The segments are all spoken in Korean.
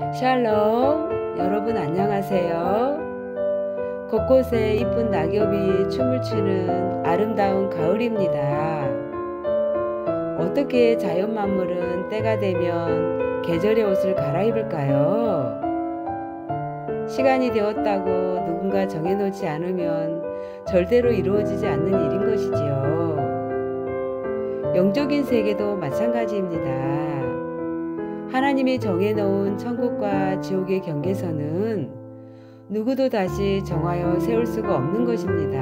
샬롬, 여러분 안녕하세요. 곳곳에 이쁜 낙엽이 춤을 추는 아름다운 가을입니다. 어떻게 자연 만물은 때가 되면 계절의 옷을 갈아입을까요? 시간이 되었다고 누군가 정해놓지 않으면 절대로 이루어지지 않는 일인 것이지요. 영적인 세계도 마찬가지입니다. 하나님이 정해놓은 천국과 지옥의 경계선은 누구도 다시 정하여 세울 수가 없는 것입니다.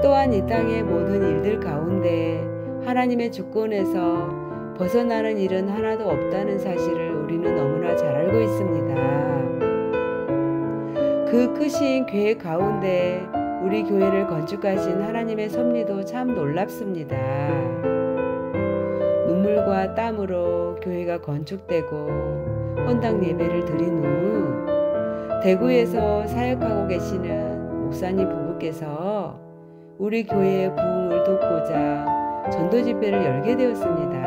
또한 이 땅의 모든 일들 가운데 하나님의 주권에서 벗어나는 일은 하나도 없다는 사실을 우리는 너무나 잘 알고 있습니다. 그 크신 계획 가운데 우리 교회를 건축하신 하나님의 섭리도 참 놀랍습니다. 눈물과 땀으로 교회가 건축되고 헌당 예배를 드린 후 대구에서 사역하고 계시는 목사님 부부께서 우리 교회의 부흥을 돕고자 전도 집회를 열게 되었습니다.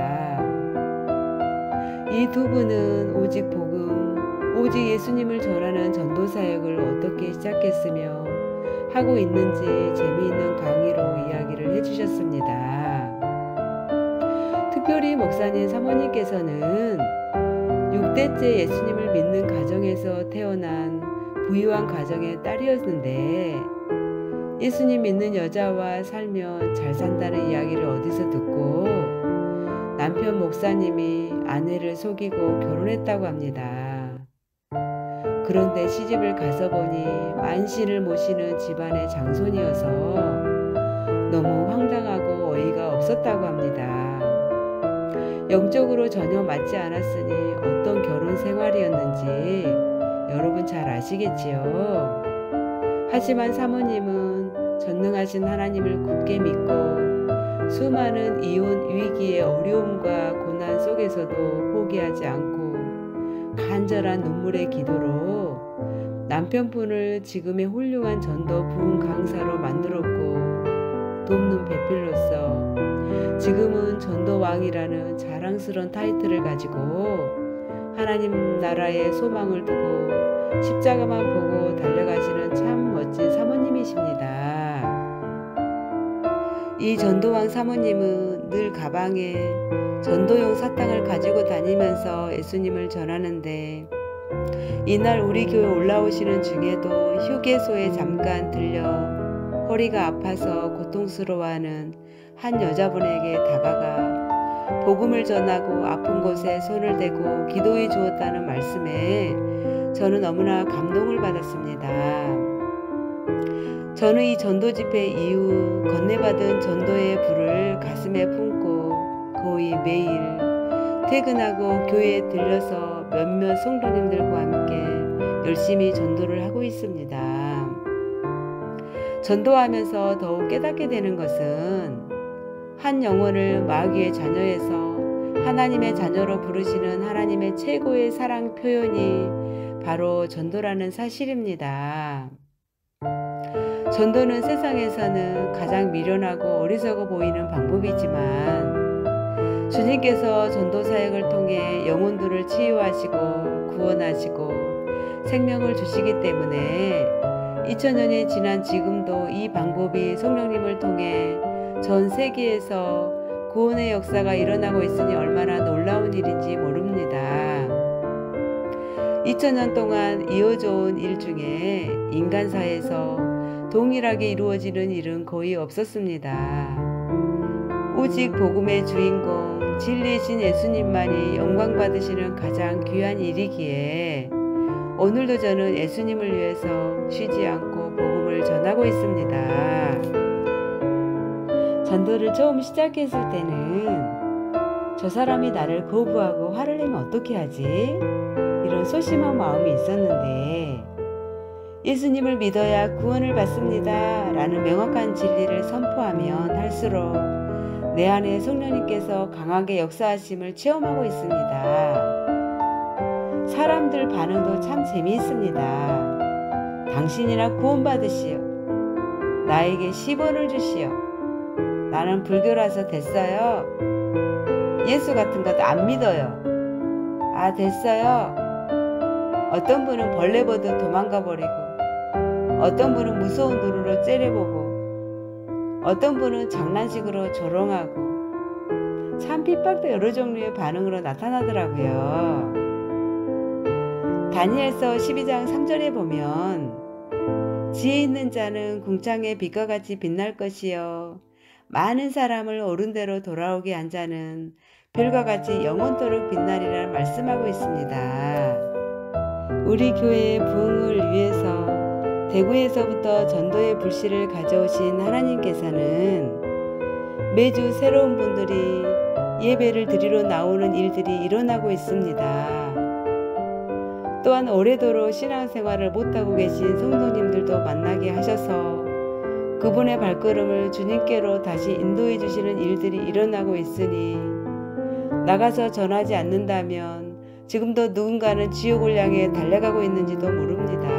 이 두 분은 오직 복음, 오직 예수님을 전하는 전도 사역을 어떻게 시작했으며 하고 있는지 재미있는 강의로 이야기를 해주셨습니다. 특별히 목사님 사모님께서는 6대째 예수님을 믿는 가정에서 태어난 부유한 가정의 딸이었는데 예수님 믿는 여자와 살며 잘 산다는 이야기를 어디서 듣고 남편 목사님이 아내를 속이고 결혼했다고 합니다. 그런데 시집을 가서 보니 만신을 모시는 집안의 장손이어서 너무 황당하고 어이가 없었다고 합니다. 영적으로 전혀 맞지 않았으니 어떤 결혼 생활이었는지 여러분 잘 아시겠지요? 하지만 사모님은 전능하신 하나님을 굳게 믿고 수많은 이혼 위기의 어려움과 고난 속에서도 포기하지 않고 간절한 눈물의 기도로 남편분을 지금의 훌륭한 전도 부흥 강사로 만들었고 돕는 배필로서 지금은 전도왕이라는 자랑스러운 타이틀을 가지고 하나님 나라의 소망을 두고 십자가만 보고 달려가시는 참 멋진 사모님이십니다. 이 전도왕 사모님은 늘 가방에 전도용 사탕을 가지고 다니면서 예수님을 전하는데 이날 우리 교회 올라오시는 중에도 휴게소에 잠깐 들려 허리가 아파서 고통스러워하는 한 여자분에게 다가가 복음을 전하고 아픈 곳에 손을 대고 기도해 주었다는 말씀에 저는 너무나 감동을 받았습니다. 저는 이 전도 집회 이후 건네받은 전도의 불을 가슴에 품고 거의 매일 퇴근하고 교회에 들려서 몇몇 성도님들과 함께 열심히 전도를 하고 있습니다. 전도하면서 더욱 깨닫게 되는 것은 한 영혼을 마귀의 자녀에서 하나님의 자녀로 부르시는 하나님의 최고의 사랑 표현이 바로 전도라는 사실입니다. 전도는 세상에서는 가장 미련하고 어리석어 보이는 방법이지만 주님께서 전도 사역을 통해 영혼들을 치유하시고 구원하시고 생명을 주시기 때문에 2000년이 지난 지금도 이 방법이 성령님을 통해 전 세계에서 구원의 역사가 일어나고 있으니 얼마나 놀라운 일인지 모릅니다. 2000년 동안 이어져 온 일 중에 인간사에서 동일하게 이루어지는 일은 거의 없었습니다. 오직 복음의 주인공 진리이신 예수님만이 영광 받으시는 가장 귀한 일이기에 오늘도 저는 예수님을 위해서 쉬지 않고 복음을 전하고 있습니다. 전도를 처음 시작했을 때는 저 사람이 나를 거부하고 화를 내면 어떻게 하지? 이런 소심한 마음이 있었는데 예수님을 믿어야 구원을 받습니다 라는 명확한 진리를 선포하면 할수록 내 안에 성령님께서 강하게 역사하심을 체험하고 있습니다. 사람들 반응도 참 재미있습니다. 당신이나 구원받으시오. 나에게 10원을 주시오. 나는 불교라서 됐어요. 예수 같은 것 안 믿어요. 아, 됐어요. 어떤 분은 벌레 보듯 도망가 버리고, 어떤 분은 무서운 눈으로 째려보고, 어떤 분은 장난식으로 조롱하고, 참 핍박도 여러 종류의 반응으로 나타나더라고요. 다니엘서 12장 3절에 보면 지혜 있는 자는 궁창의 빛과 같이 빛날 것이요 많은 사람을 옳은 대로 돌아오게 한 자는 별과 같이 영원토록 빛나리라 말씀하고 있습니다. 우리 교회의 부흥을 위해서 대구에서부터 전도의 불씨를 가져오신 하나님께서는 매주 새로운 분들이 예배를 드리러 나오는 일들이 일어나고 있습니다. 또한 오래도록 신앙생활을 못하고 계신 성도님들도 만나게 하셔서 그분의 발걸음을 주님께로 다시 인도해 주시는 일들이 일어나고 있으니 나가서 전하지 않는다면 지금도 누군가는 지옥을 향해 달려가고 있는지도 모릅니다.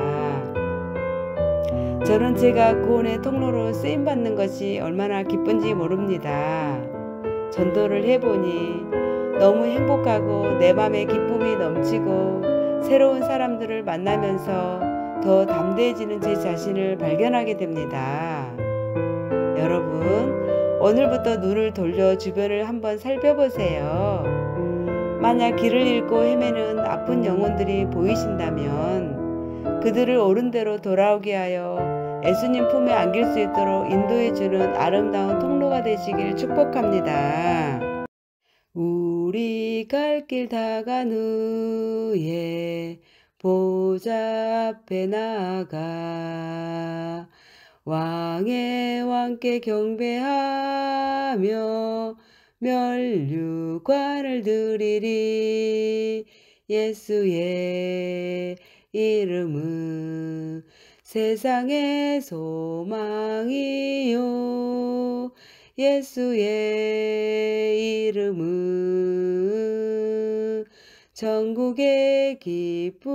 저는 제가 구원의 통로로 쓰임받는 것이 얼마나 기쁜지 모릅니다. 전도를 해보니 너무 행복하고 내 맘에 기쁨이 넘치고 새로운 사람들을 만나면서 더 담대해지는 제 자신을 발견하게 됩니다. 여러분, 오늘부터 눈을 돌려 주변을 한번 살펴보세요. 만약 길을 잃고 헤매는 아픈 영혼들이 보이신다면 그들을 옳은 대로 돌아오게 하여 예수님 품에 안길 수 있도록 인도해주는 아름다운 통로가 되시길 축복합니다. 우리 갈 길 다 간 후에 보좌 앞에 나가 왕의 왕께 경배하며 면류관을 드리리. 예수의 이름은 세상의 소망이요 예수의 이름은 천국의 기쁨일세.